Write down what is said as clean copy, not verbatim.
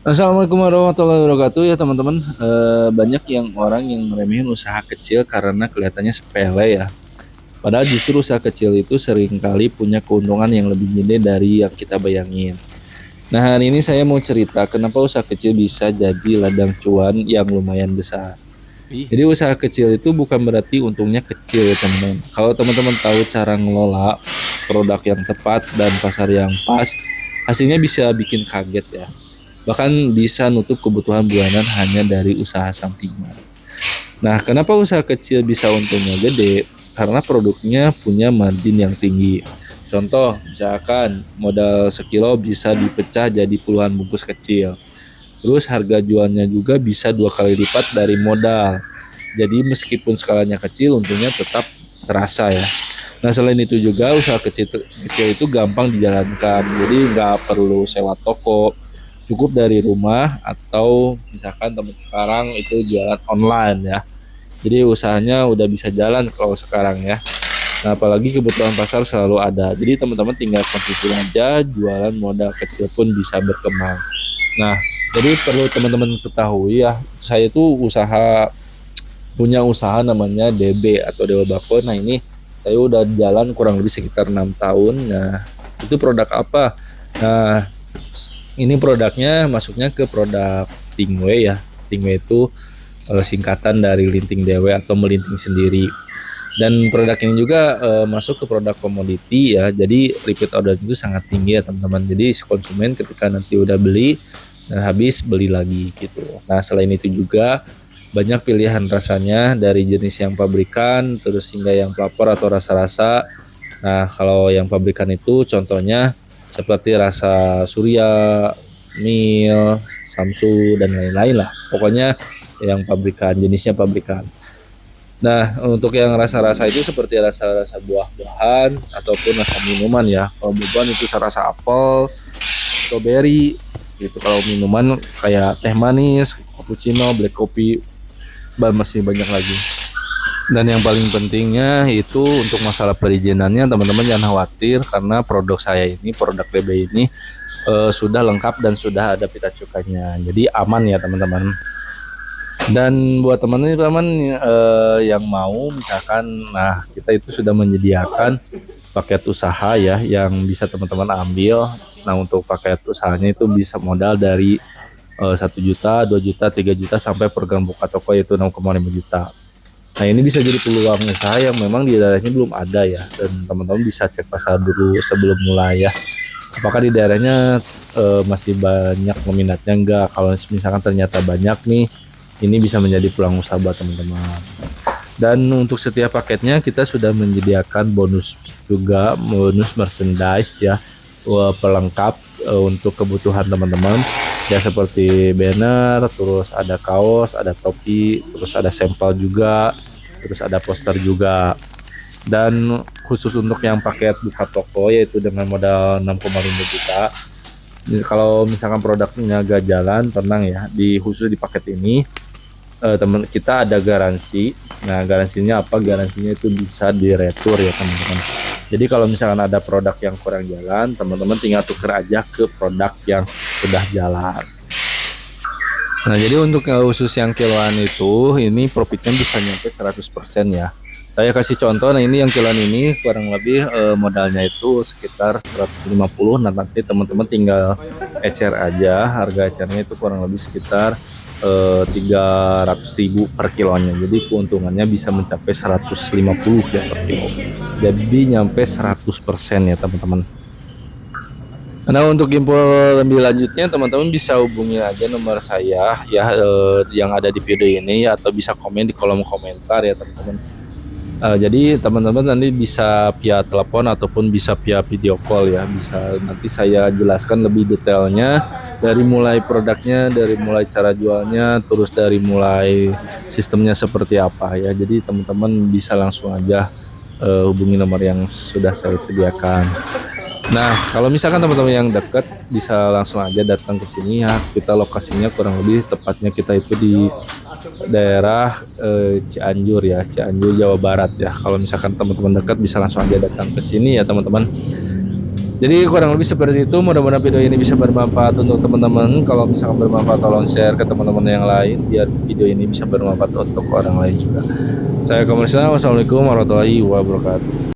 Assalamualaikum warahmatullahi wabarakatuh ya teman-teman. Banyak yang orang yang meremehin usaha kecil karena kelihatannya sepele ya. Padahal justru usaha kecil itu seringkali punya keuntungan yang lebih gede dari yang kita bayangin. Nah, hari ini saya mau cerita kenapa usaha kecil bisa jadi ladang cuan yang lumayan besar. Ih, Jadi usaha kecil itu bukan berarti untungnya kecil ya teman-teman. Kalau teman-teman tahu cara ngelola produk yang tepat dan pasar yang pas, hasilnya bisa bikin kaget ya. Bahkan bisa nutup kebutuhan bulanan hanya dari usaha sampingan. Nah, kenapa usaha kecil bisa untungnya gede? Karena produknya punya margin yang tinggi. Contoh, misalkan modal sekilo bisa dipecah jadi puluhan bungkus kecil. Terus harga jualnya juga bisa dua kali lipat dari modal. Jadi meskipun skalanya kecil, untungnya tetap terasa ya. Nah, selain itu juga usaha kecil itu gampang dijalankan. Jadi nggak perlu sewa toko, cukup dari rumah atau misalkan teman sekarang itu jualan online ya. Jadi usahanya udah bisa jalan kalau sekarang ya. Nah, apalagi kebutuhan pasar selalu ada. Jadi teman-teman tinggal konsisten aja, jualan modal kecil pun bisa berkembang. Nah, jadi perlu teman-teman ketahui ya, saya tuh punya usaha namanya DB atau Dewa Bako. Nah, ini saya udah jalan kurang lebih sekitar 6 tahun. Nah, itu produk apa? Nah, ini produknya masuknya ke produk Tingwe ya. Tingwe itu singkatan dari linting dewe atau melinting sendiri. Dan produk ini juga masuk ke produk komoditi ya. Jadi repeat order itu sangat tinggi ya teman-teman. Jadi si konsumen ketika nanti udah beli dan habis beli lagi gitu. Nah, selain itu juga banyak pilihan rasanya dari jenis yang pabrikan terus hingga yang pelapor atau rasa-rasa. Nah, kalau yang pabrikan itu contohnya seperti rasa Surya, Mil, Samsu dan lain-lain lah. Pokoknya yang pabrikan, jenisnya pabrikan. Nah, untuk yang rasa-rasa itu seperti rasa-rasa buah-buahan ataupun rasa minuman ya. Kalau buah-buahan itu rasa apel, strawberry gitu. Kalau minuman kayak teh manis, cappuccino, black coffee, dan masih banyak lagi. Dan yang paling pentingnya itu untuk masalah perizinannya teman-teman jangan khawatir karena produk saya ini, produk DB ini sudah lengkap dan sudah ada pita cukainya. Jadi aman ya teman-teman. Dan buat teman-teman yang mau misalkan, nah kita itu sudah menyediakan paket usaha ya yang bisa teman-teman ambil. Nah untuk paket usahanya itu bisa modal dari 1 juta, 2 juta, 3 juta sampai program buka toko yaitu 6,5 juta. Nah ini bisa jadi peluang usaha yang memang di daerahnya belum ada ya dan teman-teman bisa cek pasar dulu sebelum mulai ya. Apakah di daerahnya masih banyak peminatnya enggak? Kalau misalkan ternyata banyak nih, ini bisa menjadi peluang usaha buat teman-teman. Dan untuk setiap paketnya kita sudah menyediakan bonus juga, bonus merchandise ya, pelengkap untuk kebutuhan teman-teman. Ya seperti banner, terus ada kaos, ada topi, terus ada sampel juga, terus ada poster juga. Dan khusus untuk yang paket buka toko yaitu dengan modal 6,5 juta. Kalau misalkan produknya gak jalan, tenang ya, di khusus di paket ini teman kita ada garansi. Nah, garansinya apa? Garansinya itu bisa diretur ya teman-teman. Jadi kalau misalkan ada produk yang kurang jalan, teman-teman tinggal tuker aja ke produk yang sudah jalan. Nah, jadi untuk khusus yang kiloan itu, ini profitnya bisa nyampe 100% ya. Saya kasih contoh, nah ini yang kiloan ini kurang lebih modalnya itu sekitar 150. Nah, nanti teman-teman tinggal ecer aja, harga ecernya itu kurang lebih sekitar 300.000 per kilonya. Jadi keuntungannya bisa mencapai 150 ya per kilo. Jadi nyampe 100% ya teman-teman. Nah untuk info lebih lanjutnya teman-teman bisa hubungi aja nomor saya ya yang ada di video ini ya, atau bisa komen di kolom komentar ya teman-teman. Jadi teman-teman nanti bisa via telepon ataupun bisa via video call ya. Bisa nanti saya jelaskan lebih detailnya dari mulai produknya, dari mulai cara jualnya, terus dari mulai sistemnya seperti apa ya. Jadi teman-teman bisa langsung aja hubungi nomor yang sudah saya sediakan. Nah, kalau misalkan teman-teman yang dekat bisa langsung aja datang ke sini ya. Kita lokasinya kurang lebih tepatnya kita itu di daerah Cianjur ya, Cianjur Jawa Barat ya. Kalau misalkan teman-teman dekat bisa langsung aja datang ke sini ya teman-teman. Jadi kurang lebih seperti itu. Mudah-mudahan video ini bisa bermanfaat untuk teman-teman. Kalau misalkan bermanfaat, tolong share ke teman-teman yang lain biar video ini bisa bermanfaat untuk orang lain juga. Saya Komersial. Wassalamualaikum warahmatullahi wabarakatuh.